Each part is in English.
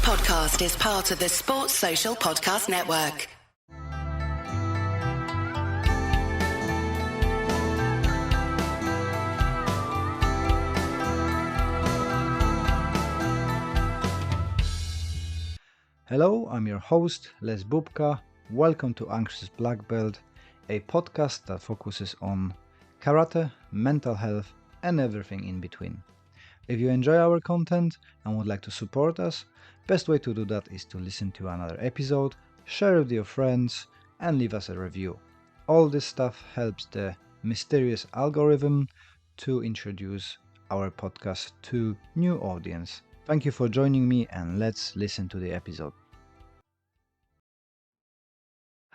podcast is part of the Sports Social Podcast Network. Hello, I'm your host, Les Bubka. Welcome to Anxious Black Belt, a podcast that focuses on karate, mental health, and everything in between. If you enjoy our content and would like to support us, best way to do that is to listen to another episode, share it with your friends, and leave us a review. All this stuff helps the mysterious algorithm to introduce our podcast to new audience. Thank you for joining me, and let's listen to the episode.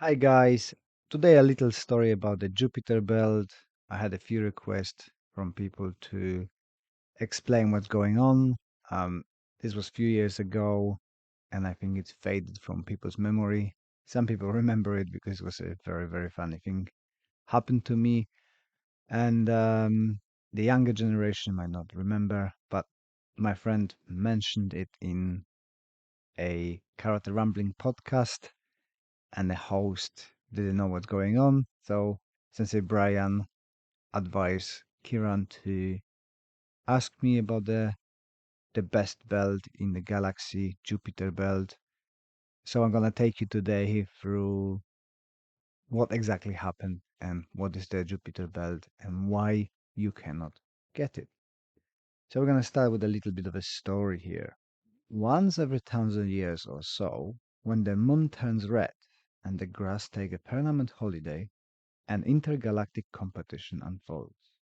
Hi guys, today a little story about the Jupiter belt. I had a few requests from people to explain what's going on. This was a few years ago, and I think it's faded from people's memory. Some people remember it because it was a very, very funny thing happened to me, and the younger generation might not remember, but my friend mentioned it in a Karate Rambling podcast, and the host didn't know what's going on. So Sensei Brian advised Kiran to ask me about the best belt in the galaxy, Jupiter belt. So I'm gonna take you today through what exactly happened and what is the Jupiter belt and why you cannot get it. So we're gonna start with a little bit of a story here. Once every 1,000 years or so, when the moon turns red and the grass take a permanent holiday, an intergalactic competition unfolds.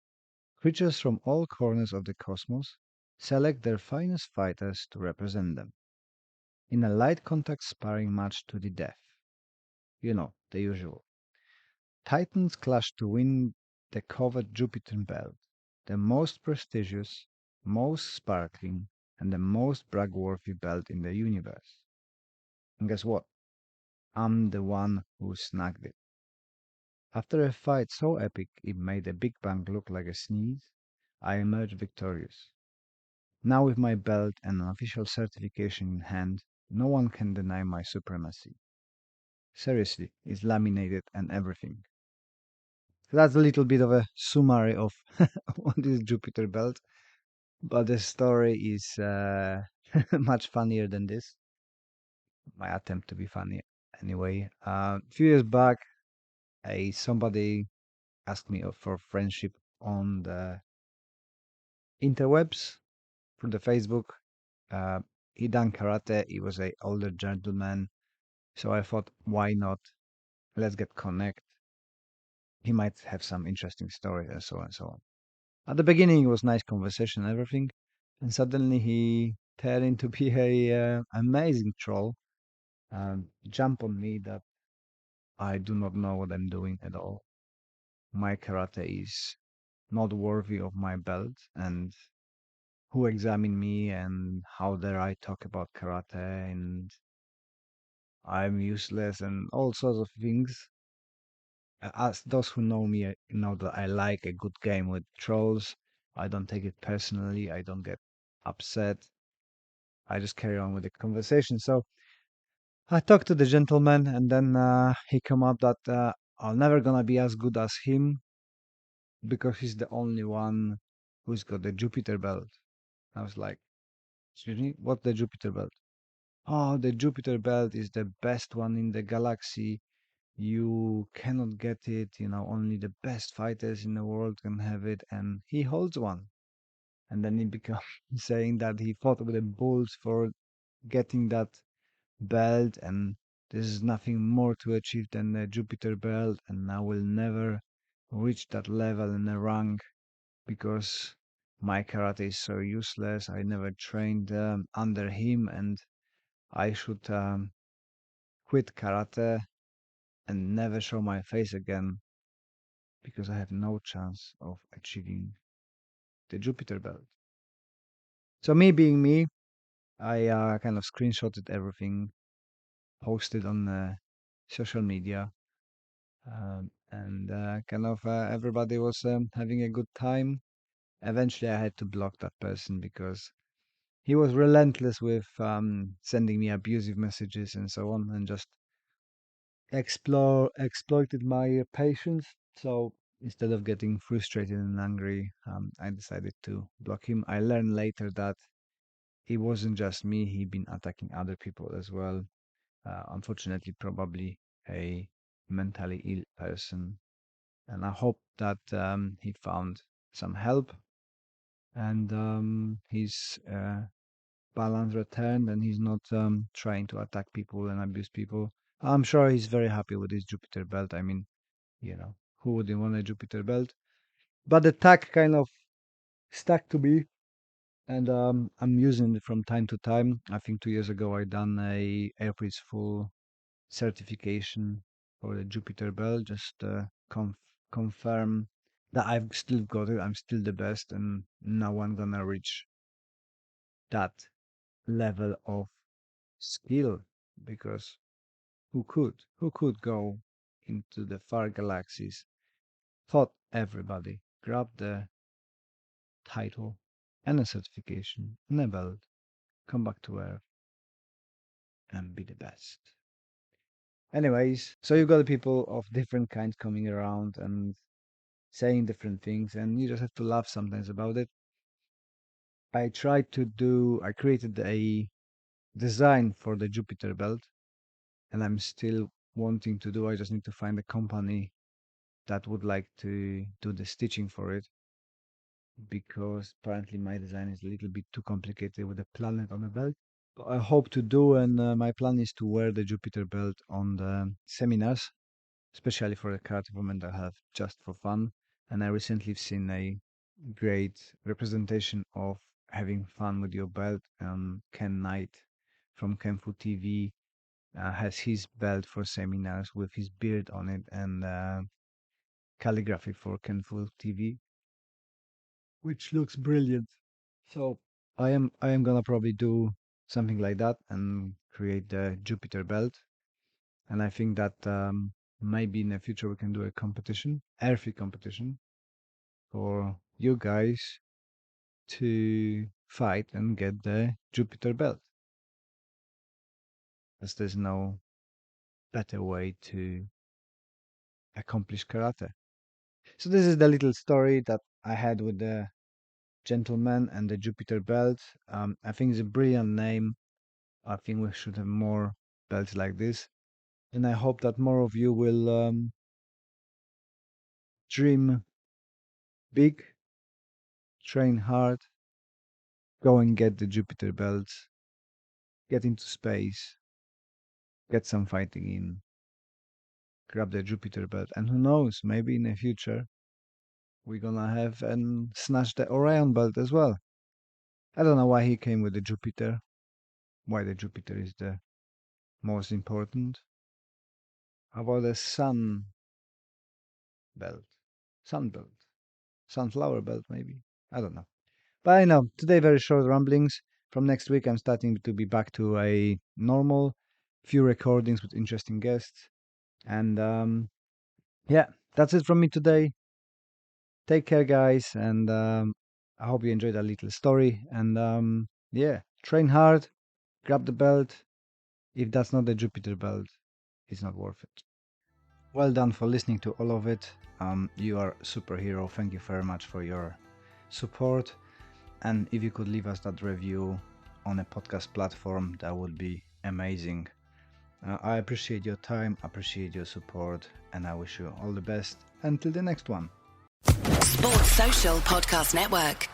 Creatures from all corners of the cosmos select their finest fighters to represent them. In a light contact sparring match to the death. You know, the usual. Titans clash to win the coveted Jupiter belt, the most prestigious, most sparkling, and the most brag-worthy belt in the universe. And guess what? I'm the one who snagged it. After a fight so epic it made the Big Bang look like a sneeze, I emerged victorious. Now with my belt and an official certification in hand, no one can deny my supremacy. Seriously, it's laminated and everything. So that's a little bit of a summary of what is Jupiter belt, but the story is much funnier than this. My attempt to be funny, anyway. A few years back, somebody asked me for friendship on the interwebs through the Facebook. Uh, he done karate. He was a older gentleman, so I thought, why not? Let's get connect. He might have some interesting stories and so on and so on. At the beginning, it was nice conversation and everything, and suddenly he turned into be a amazing troll. Jump on me that I do not know what I'm doing at all. My karate is not worthy of my belt, and who examine me and how dare I talk about karate and I'm useless and all sorts of things. As those who know me know that I like a good game with trolls. I don't take it personally. I don't get upset. I just carry on with the conversation. So I talked to the gentleman, and then he come up that I'm never gonna be as good as him because he's the only one who's got the Jupiter belt. I was like, excuse me, what's the Jupiter belt? Oh, the Jupiter belt is the best one in the galaxy. You cannot get it, only the best fighters in the world can have it, and he holds one. And then he becomes saying that he fought with the bulls for getting that belt, and there's nothing more to achieve than the Jupiter belt, and I will never reach that level in the rank because my karate is so useless. I never trained under him, and I should quit karate and never show my face again because I have no chance of achieving the Jupiter belt. So me being me, I kind of screenshotted everything, posted on social media, and kind of everybody was having a good time. Eventually, I had to block that person because he was relentless with sending me abusive messages and so on, and just exploited my patience. So instead of getting frustrated and angry, I decided to block him. I learned later that it wasn't just me; he'd been attacking other people as well. Unfortunately, probably a mentally ill person. And I hope that he found some help and his balance returned, and he's not trying to attack people and abuse people. I'm sure he's very happy with his Jupiter belt. I mean, who wouldn't want a Jupiter belt? But the tag kind of stuck to me, and I'm using it from time to time. I think 2 years ago I done a Airpris full certification for the Jupiter belt, just confirm that I've still got it. I'm still the best, and now I'm gonna reach that level of skill because who could go into the far galaxies? Thought everybody grab the title and a certification and a belt, come back to Earth and be the best. Anyways, so you've got people of different kinds coming around and saying different things, and you just have to laugh sometimes about it. I created a design for the Jupiter belt, and I'm still wanting to do. I just need to find a company that would like to do the stitching for it because apparently my design is a little bit too complicated with a planet on the belt. But I hope to do, and my plan is to wear the Jupiter belt on the seminars, especially for the karate women that have just for fun. And I recently seen a great representation of having fun with your belt. Ken Knight from Kenfu TV has his belt for seminars with his beard on it and calligraphy for Kenfu TV, which looks brilliant. So I am gonna probably do something like that and create the Jupiter belt. And I think that maybe in the future we can do a competition, airfit competition, for you guys to fight and get the Jupiter belt. As there's no better way to accomplish karate. So this is the little story that I had with the gentleman and the Jupiter belt. I think it's a brilliant name. I think we should have more belts like this. And I hope that more of you will dream big, train hard, go and get the Jupiter belts, get into space, get some fighting in, grab the Jupiter belt, and who knows, maybe in the future we're gonna have and snatch the Orion belt as well. I don't know why he came with the Jupiter, why the Jupiter is the most important. How about the Sun belt? Sun belt? Sunflower belt, maybe? I don't know. But I know, today very short ramblings. From next week, I'm starting to be back to a normal few recordings with interesting guests. And yeah, that's it from me today. Take care, guys. And I hope you enjoyed that little story. And yeah, train hard, grab the belt. If that's not the Jupiter belt, it's not worth it. Well done for listening to all of it. You are a superhero. Thank you very much for your support. And if you could leave us that review on a podcast platform, that would be amazing. I appreciate your time, appreciate your support, and I wish you all the best until the next one. Sports Social Podcast Network.